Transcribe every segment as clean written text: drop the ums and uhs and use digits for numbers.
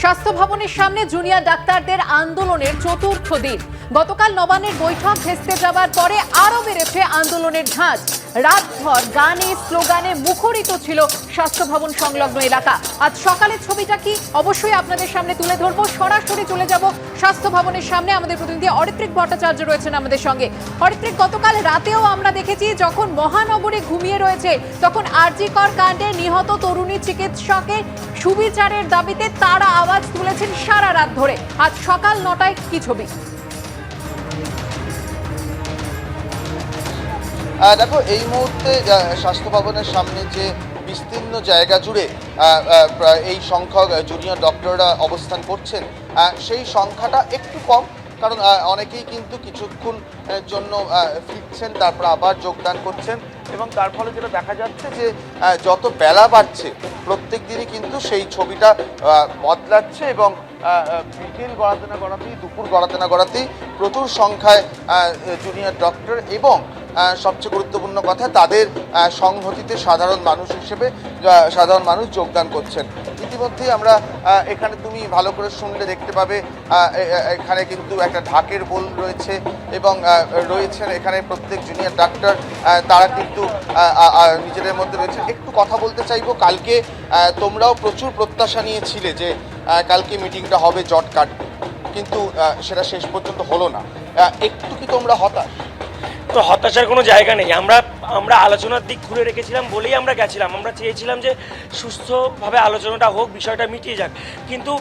স্বাস্থ্য ভবনের সামনে জুনিয়র ডাক্তারদের আন্দোলনের চতুর্থ দিন। গতকাল নবান্নের বৈঠক ভেস্তে যাবার পরে আরও বেড়েছে আন্দোলনের ঝাঁজ। রাতভর গানে স্লোগানে মুখরিত ছিল স্বাস্থ্য ভবন সংলগ্ন এলাকা। আজ সকালের ছবিটা কি অবশ্যই আপনাদের সামনে তুলে ধরবো। সরাসরি চলে যাব স্বাস্থ্য ভবনের সামনে। আমাদের প্রতিনিধি অরিত্রিক ভট্টাচার্য রয়েছেন আমাদের সঙ্গে। অরিত্রিক, গতকাল রাতেও আমরা দেখেছি যখন মহানগরে ঘুমিয়ে রয়েছে তখন আরজি কর কাণ্ডে নিহত তরুণী চিকিৎসকের সুবিচারের দাবিতে তারা আওয়াজ তুলেছেন সারা রাত ধরে। আজ সকাল 9টায় কি ছবি? দেখো, এই মুহূর্তে স্বাস্থ্য ভবনের সামনে যে বিস্তীর্ণ জায়গা জুড়ে এই সংখ্যক জুনিয়র ডক্টররা অবস্থান করছেন, সেই সংখ্যাটা একটু কম, কারণ অনেকেই কিন্তু কিছুক্ষণ জন্য ফিরছেন, তারপর আবার যোগদান করছেন, এবং তার ফলে যেটা দেখা যাচ্ছে যে যত বেলা বাড়ছে প্রত্যেক দিনই কিন্তু সেই ছবিটা বদলাচ্ছে, এবং বিকেল গড়াতে না গড়াতেই, দুপুর গড়াতে না গড়াতেই প্রচুর সংখ্যায় জুনিয়র ডক্টর এবং সবচেয়ে গুরুত্বপূর্ণ কথা, তাদের সংহতিতে সাধারণ মানুষ যোগদান করছেন। ইতিমধ্যেই আমরা এখানে, তুমি ভালো করে শুনলে দেখতে পাবে, এখানে কিন্তু একটা ঢাকের বোল রয়েছে এবং রয়েছেন এখানে প্রত্যেক জুনিয়র ডাক্তার, তারা কিন্তু নিজেদের মধ্যে রয়েছে। একটু কথা বলতে চাইবো, কালকে তোমরাও প্রচুর প্রত্যাশা নিয়েছিলে যে কালকে মিটিংটা হবে, জট কাটবে, কিন্তু সেটা শেষ পর্যন্ত হলো না। একটু কি তোমরা হতাশ? তো হতাশার কোনো জায়গা নেই। আমরা আলোচনার দিক খুলে রেখেছিলাম বলেই আমরা গেছিলাম। আমরা চেয়েছিলাম যে সুস্থভাবে আলোচনাটা হোক, বিষয়টা মিটিয়ে যাক, কিন্তু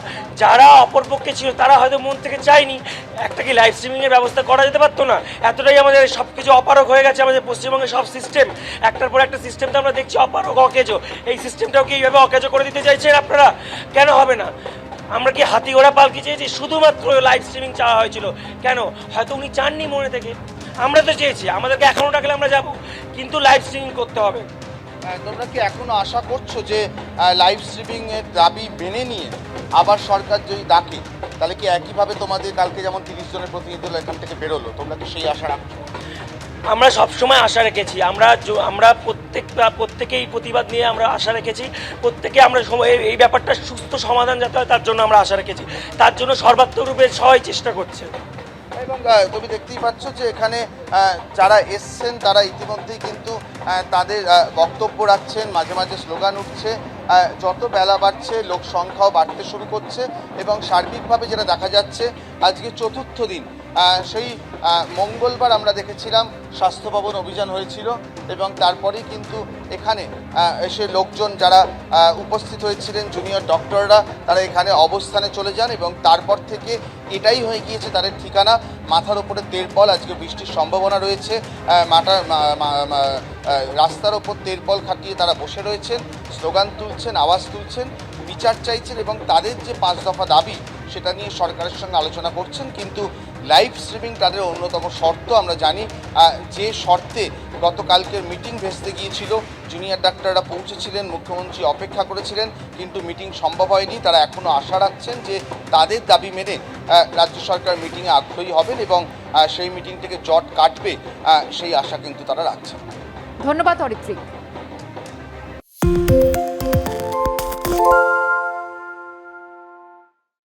যারা অপরপক্ষে ছিল তারা হয়তো মন থেকে চায়নি। একটা কি লাইভ স্ট্রিমিংয়ের ব্যবস্থা করা যেতে পারতো না? এতটাই আমাদের সব কিছু অপারগ হয়ে গেছে আমাদের পশ্চিমবঙ্গের সব সিস্টেম, একটার পর একটা সিস্টেম তো আমরা দেখছি অপারগ, অকেজো। এই সিস্টেমটাও কি এইভাবে অকেজো করে দিতে চাইছেন আপনারা? কেন হবে না? আমরা কি হাতি ঘোড়া পালকি চেয়েছি? শুধুমাত্র লাইভ স্ট্রিমিং চাওয়া হয়েছিল। কেন? হয়তো উনি চাননি মনে থেকে, আমরা তো চেয়েছি, আমাদেরকে এখনও ডাকলে আমরা যাব, কিন্তু লাইভ স্ট্রিমিং করতে হবে। তোমরা কি এখনো আশা করছো যে লাইভ স্ট্রিমিং এর দাবি মেনে নিয়ে আবার সরকার যদি ডাকে, তাহলে কি একইভাবে তোমাদের কালকে যেমন 30 জনের প্রতিনিধি দল এখান থেকে বেরোলো, তোমরা কি সেই আশা রাখছো? আমরা সবসময় আশা রেখেছি, আমরা প্রত্যেকেই প্রতিবাদ নিয়ে আমরা আশা রেখেছি, প্রত্যেকে আমরা এই ব্যাপারটা সুস্থ সমাধান যাতে হয় তার জন্য আমরা আশা রেখেছি, তার জন্য সর্বাত্মকরূপে সবাই চেষ্টা করছে। এবং তুমি দেখতেই পাচ্ছ যে এখানে যারা এসছেন তারা ইতিমধ্যেই কিন্তু তাদের বক্তব্য রাখছেন, মাঝে মাঝে স্লোগান উঠছে। যত বেলা বাড়ছে লোক সংখ্যাও বাড়তে শুরু করছে, এবং সার্বিকভাবে যেটা দেখা যাচ্ছে আজকে চতুর্থ দিন। সেই মঙ্গলবার আমরা দেখেছিলাম স্বাস্থ্য ভবন অভিযান হয়েছিল, এবং তারপরেই কিন্তু এখানে এসে লোকজন যারা উপস্থিত হয়েছিলেন জুনিয়র ডক্টররা, তারা এখানে অবস্থানে চলে যান, এবং তারপর থেকে এটাই হয়ে গিয়েছে তাদের ঠিকানা। মাথার ওপরে তেরপল, আজকে বৃষ্টির সম্ভাবনা রয়েছে, রাস্তার ওপর তেরপল খাটিয়ে তারা বসে রয়েছেন, স্লোগান তুলছেন, আওয়াজ তুলছেন, বিচার চাইছেন, এবং তাদের যে 5 দফা দাবি সেটা নিয়ে সরকারের সঙ্গে আলোচনা করছেন। কিন্তু লাইভ স্ট্রিমিং তাদের অন্যতম শর্ত। আমরা জানি যে শর্তে গতকালকের মিটিং ভেস্তে গিয়েছিল, জুনিয়র ডাক্তাররা পৌঁছেছিলেন, মুখ্যমন্ত্রী অপেক্ষা করেছিলেন, কিন্তু মিটিং সম্ভব হয়নি। তারা এখনও আশা রাখছেন যে তাদের দাবি মেনে রাজ্য সরকার মিটিংয়ে আগ্রহী হবেন এবং সেই মিটিং থেকে জট কাটবে, সেই আশা কিন্তু তারা রাখছেন। ধন্যবাদ অরিত্রিক।